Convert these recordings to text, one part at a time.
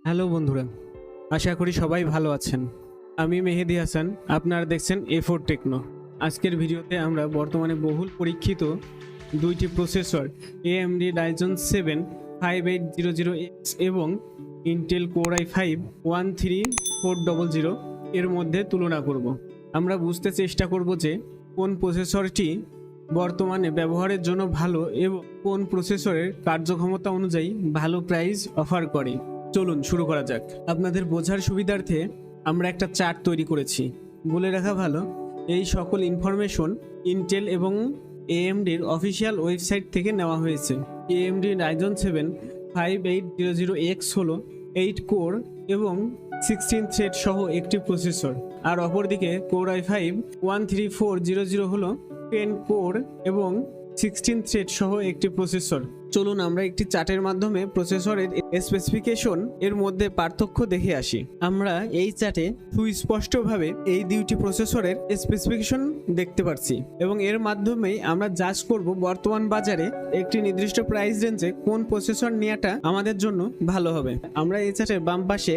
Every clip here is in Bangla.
হ্যালো বন্ধুরা, আশা করি সবাই ভালো আছেন। আমি মেহেদি হাসান, আপনারা দেখছেন A4 টেকনো। আজকের ভিডিওতে আমরা বর্তমানে বহুল পরীক্ষিত দুইটি প্রসেসর AMD Ryzen 7 5800X এবং Intel Core i5 13400 এর মধ্যে তুলনা করব। আমরা বুঝতে চেষ্টা করব যে কোন প্রসেসরটি বর্তমানে ব্যবহারের জন্য ভালো এবং কোন প্রসেসরের কার্যক্ষমতা অনুযায়ী ভালো প্রাইস অফার করে। চলুন শুরু করা যাক। আপনাদের বোঝার সুবিধার্থে আমরা একটা চার্ট তৈরি করেছি। বলে রাখা ভালো, এই সকল ইনফরমেশন ইন্টেল এবং AMDর অফিসিয়াল ওয়েবসাইট থেকে নেওয়া হয়েছে। AMD Ryzen 7 5800X হলো 8 কোর এবং 16 থ্রেড সহ একটি প্রসেসর, আর অপরদিকে Core i5 13400 হলো 10 কোর এবং 16 থ্রেড সহ একটি প্রসেসর। চলুন আমরা একটি চার্টের মাধ্যমে প্রসেসরের স্পেসিফিকেশন এর মধ্যে পার্থক্য দেখে আসি। আমরা এই চার্টে সুস্পষ্টভাবে এই দুইটি প্রসেসরের স্পেসিফিকেশন দেখতে পাচ্ছি এবং এর মাধ্যমেই আমরা জাজ করব বর্তমান বাজারে একটি নির্দিষ্ট প্রাইস রেঞ্জে কোন প্রসেসর নেওয়াটা আমাদের জন্য ভালো হবে। আমরা এই চার্টের বাম পাশে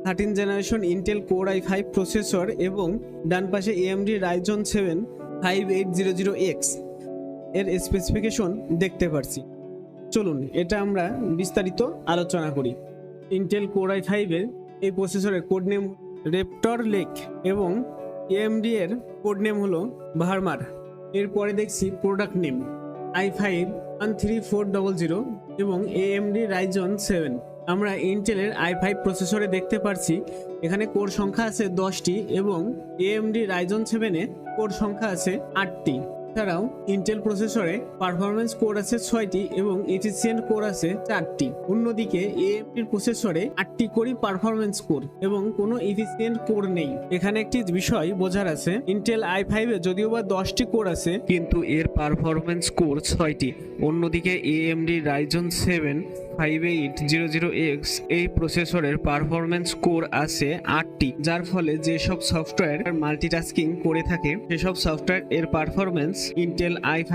13 generation Intel Core i5 processor এবং ডান পাশে AMD Ryzen 7 5800X এর স্পেসিফিকেশন দেখতে পাচ্ছি। চলুন এটা আমরা বিস্তারিত আলোচনা করি। ইন্টেল Core i5 এর এই প্রসেসরের কোড নেম রেপ্টর লেক এবং AMD এর কোড নেম হলো ভার্মার। এরপরে দেখছি প্রোডাক্ট নেম i5 13400 এবং AMD Ryzen 7। আমরা ইন্টেলের i5 প্রসেসরে দেখতে পাচ্ছি এখানে কোর সংখ্যা আছে 10টি এবং AMD Ryzen 7 এ কোর সংখ্যা আছে 8টি। এছাড়াও ইন্টেল প্রসেসরে পারফরমেন্স কোর আছে 6টি এবং এফিসিয়েন্ট কোর আছে 4টি। অন্যদিকে AMD প্রসেসরে 8টি কোরই পারফরমেন্স কোর এবং কোনো এফিসিয়েন্ট কোর নেই। এখানে একটি বিষয় বোঝার আছে, ইন্টেল i5 এ যদিও বা 10টি কোর আছে কিন্তু এর পারফরমেন্স কোর 6টি। অন্যদিকে AMD Ryzen 7 5800X এই প্রসেসরের পারফরমেন্স কোর আছে 8টি, যার ফলে যেসব সফটওয়্যার মাল্টিটাস্কিং করে থাকে সেসব সফটওয়্যার এর পারফরমেন্স ইন্টেল i5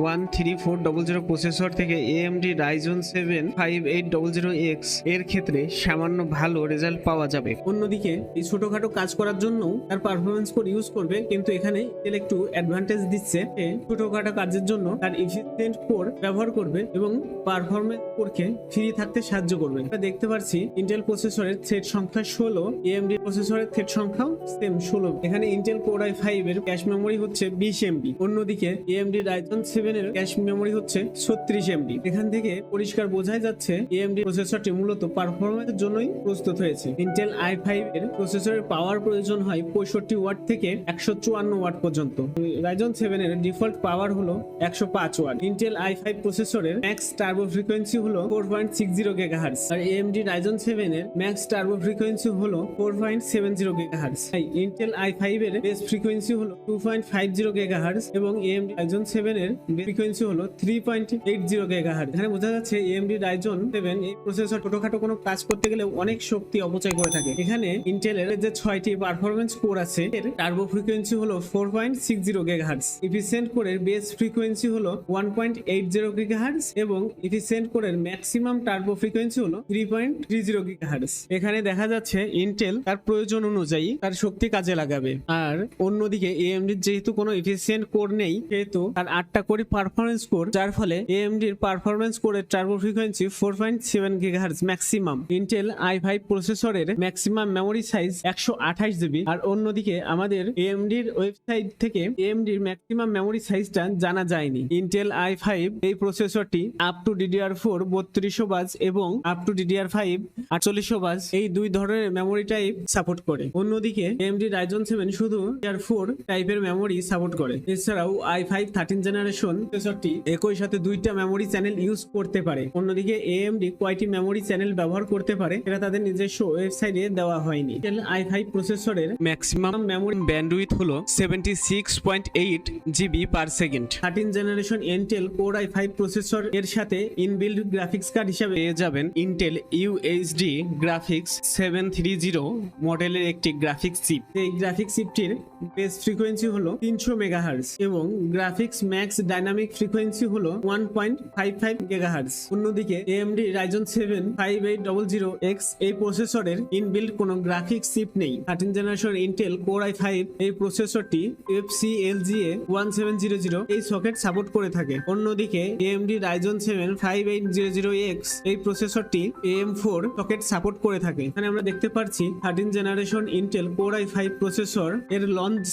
13400 প্রসেসর থেকে AMD Ryzen 7 5800X এর ক্ষেত্রে সামান্য ভালো রেজাল্ট পাওয়া যাবে। অন্যদিকে এই ছোটখাটো কাজ করার জন্য তার পারফরমেন্স কোর ইউজ করবে, কিন্তু এখানে ইন্টেল একটু অ্যাডভান্টেজ দিচ্ছে, ছোটখাটো কাজের জন্য তার এফিসিয়েন্ট কোর ব্যবহার করবে এবং পারফরমেন্স কোরকে ফ্রি থাকতে সাহায্য করবে। আমরা দেখতে পাচ্ছি ইন্টেল প্রসেসরের থ্রেড সংখ্যা 16, AMD প্রসেসরের থ্রেড সংখ্যাও সেম 16। এখানে ইন্টেল Core i5 এর ক্যাশ মেমরি হচ্ছে 20 MB, অন্যদিকে AMD Ryzen 7 এর ক্যাশ মেমরি হচ্ছে 36 MB। এখান থেকে পরিষ্কার বোঝাই যাচ্ছে AMD প্রসেসরটি মূলত পারফরম্যান্সের জন্যই প্রস্তুত হয়েছে। ইন্টেল i5 এর প্রসেসরের পাওয়ার প্রয়োজন হয় 65 ওয়াট থেকে 154 ওয়াট পর্যন্ত। Ryzen 7 এর ডিফল্ট পাওয়ার হলো 105 ওয়াট। ইন্টেল i5 প্রসেসরের ম্যাক্স টার্বো ফ্রিকোয়েন্সি হলো 4.60 GHz আর AMD Ryzen 7 এর ম্যাক্স টার্বো ফ্রিকোয়েন্সি হলো 4.70 GHz। তাই ইন্টেল i5 এর বেস ফ্রিকোয়েন্সি হলো 2.50 GHz এবং AMD Ryzen 7 এর বেস ফ্রিকোয়েন্সি হলো 3.80 GHz। এখানে বোঝা যাচ্ছে AMD Ryzen 7 এই প্রসেসর ছোটখাটো কোনো কাজ করতে গেলে অনেক শক্তি অপচয় করে থাকে। এখানে ইন্টেলের যে 6টি পারফরম্যান্স কোর আছে এর টার্বো ফ্রিকোয়েন্সি হলো 4.60 GHz। এফিসিয়েন্ট কোরের বেস ফ্রিকোয়েন্সি হলো 1.80 GHz এবং এফিসিয়েন্ট কোরের ম্যাক্সিমাম টার্বো ফ্রিকোয়েন্সি হলো 3.30 GHz। এখানে দেখা যাচ্ছে ইন্টেল তার প্রয়োজন অনুযায়ী তার শক্তি কাজে লাগাবে, আর অন্যদিকে AMD যেহেতু কোনো এফিসিয়েন্ট কোর নেই সেহেতু তার 8টা কোরই পারফরমেন্স কোর, যার ফলে AMD এর পারফরমেন্স কোরের turbo frequency 4.7 GHz maximum. Intel i5 প্রসেসরের ম্যাক্সিমাম মেমোরি সাইজ 128 GB, আর অন্যদিকে আমাদের AMD এর ওয়েবসাইট থেকে AMD এর ম্যাক্সিমাম মেমোরি সাইজটা জানা যায়নি। ইন্টেল i5 এই প্রসেসরটি আপ টু DDR4 3200 বাস এবং আপ টু DDR5 4800 বাস এই দুই ধরনের মেমোরি টাইপ সাপোর্ট করে। অন্যদিকে AMD Ryzen 7 শুধু DDR4 টাইপের মেমোরি সাপোর্ট করে। এছাড়াও i5 13 জেনারেশন প্রসেসরটি একই সাথে দুইটা মেমোরি চ্যানেল ইউজ করতে পারে। অন্যদিকে AMD কয়টি মেমোরি চ্যানেল ব্যবহার করতে পারে এটা তাদের নিজস্ব ওয়েবসাইটে দেওয়া হয়নি। ইন্টেল i5 প্রসেসরের ম্যাক্সিমাম মেমোরি ব্যান্ডউইথ হলো 76.8 GB/s। 13 generation Intel Core i5 processor এর সাথে ইনবিল্ড গ্রাফিক্স কার্ড কার্ড হিসেবে পেয়ে যাবেন ইন্টেল ইউএইচডি গ্রাফিক্স 730 মডেলের একটি গ্রাফিক্স চিপ। এই গ্রাফিক্স চিপটির বেস ফ্রিকোয়েন্সি হলো 300 মেগাহার্টজ এবং গ্রাফিক্স ম্যাক্স ডাইনামিক ফ্রিকোয়েন্সি হলো 1.55 গিগাহার্টজ। অন্যদিকে AMD Ryzen 7 5800X এই প্রসেসরের ইনবিল্ট কোনো গ্রাফিক্স চিপ নেই। 13 জেনারেশন ইন্টেল কোর i5 এই প্রসেসরটি FCLGA 1700 এই সকেট সাপোর্ট করে থাকে। অন্যদিকে AMD Ryzen 7 5800X এই প্রসেসরটি AM4 সকেট সাপোর্ট করে থাকে। এখানে আমরা দেখতে পাচ্ছি 13 generation Intel core i5 processor এর লঞ্চ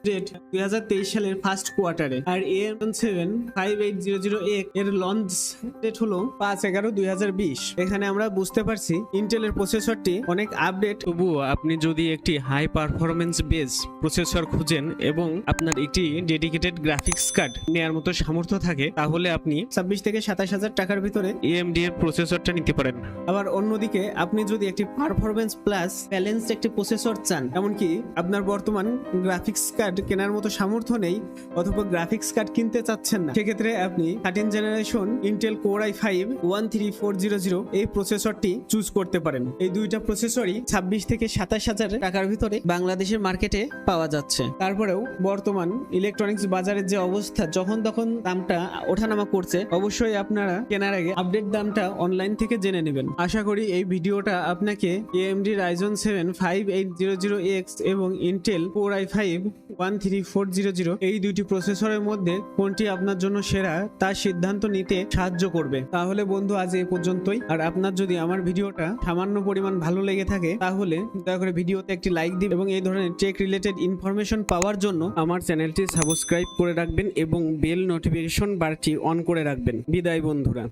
ডেট 2023 সালের ফার্স্ট কোয়ার্টারে, আর AM7 5800X এর লঞ্চ ডেট হলো 5/11/2020। এখানে আমরা বুঝতে পারছি ইন্টেলের প্রসেসরটি অনেক আপডেট। তবুও আপনি যদি একটি হাই পারফরমেন্স বেস প্রসেসর খুঁজেন এবং আপনার একটি ডেডিকেটেড গ্রাফিক্স কার্ড নেওয়ার মতো সামর্থ্য থাকে, তাহলে আপনি 26 থেকে 27 হাজার টাকার ভিতরে AMD এর প্রসেসরটা নিতে পারেন। আবার অন্যদিকে আপনি যদি একটি পারফরমেন্স প্লাস ব্যালেন্সড একটি প্রসেসর চান, এমনকি আপনার বর্তমান গ্রাফিক্স কার্ড কেনার মতো সামর্থ্য নেই অথবা গ্রাফিক্স কার্ড কিনতে চাচ্ছেন না, সেক্ষেত্রে আপনি 13 জেনারেশন ইন্টেল কোর i5 13400 এই প্রসেসরটি চুজ করতে পারেন। এই দুইটা প্রসেসরই 26 থেকে 27 হাজার টাকার ভিতরে বাংলাদেশের মার্কেটে পাওয়া যাচ্ছে। তারপরেও বর্তমান ইলেকট্রনিক্স বাজারের যে অবস্থা, যখন তখন দামটা ওঠানামা করছে, অবশ্যই আপনারা কেনার আগে আপডেট দামটা অনলাইন থেকে জেনে নেবেন। আশা করি এই ভিডিওটা আপনাকে AMD Ryzen 7 5800X এবং ইন্টেল কোর i5 13400 এই দুইটি প্রসেসরের মধ্যে কোনটি আপনার জন্য সেরা তার সিদ্ধান্ত নিতে সাহায্য করবে। তাহলে বন্ধু, আজ এই পর্যন্তই। আর আপনার যদি আমার ভিডিওটা সামান্য পরিমাণ ভালো লেগে থাকে, তাহলে দয়া করে ভিডিওতে একটি লাইক দিন এবং এই ধরনের টেক রিলেটেড ইনফরমেশন পাওয়ার জন্য আমার চ্যানেলটি সাবস্ক্রাইব করে রাখবেন এবং বেল নোটিফিকেশন বারটি অন করে রাখবেন। বিদায় বন্ধুরা।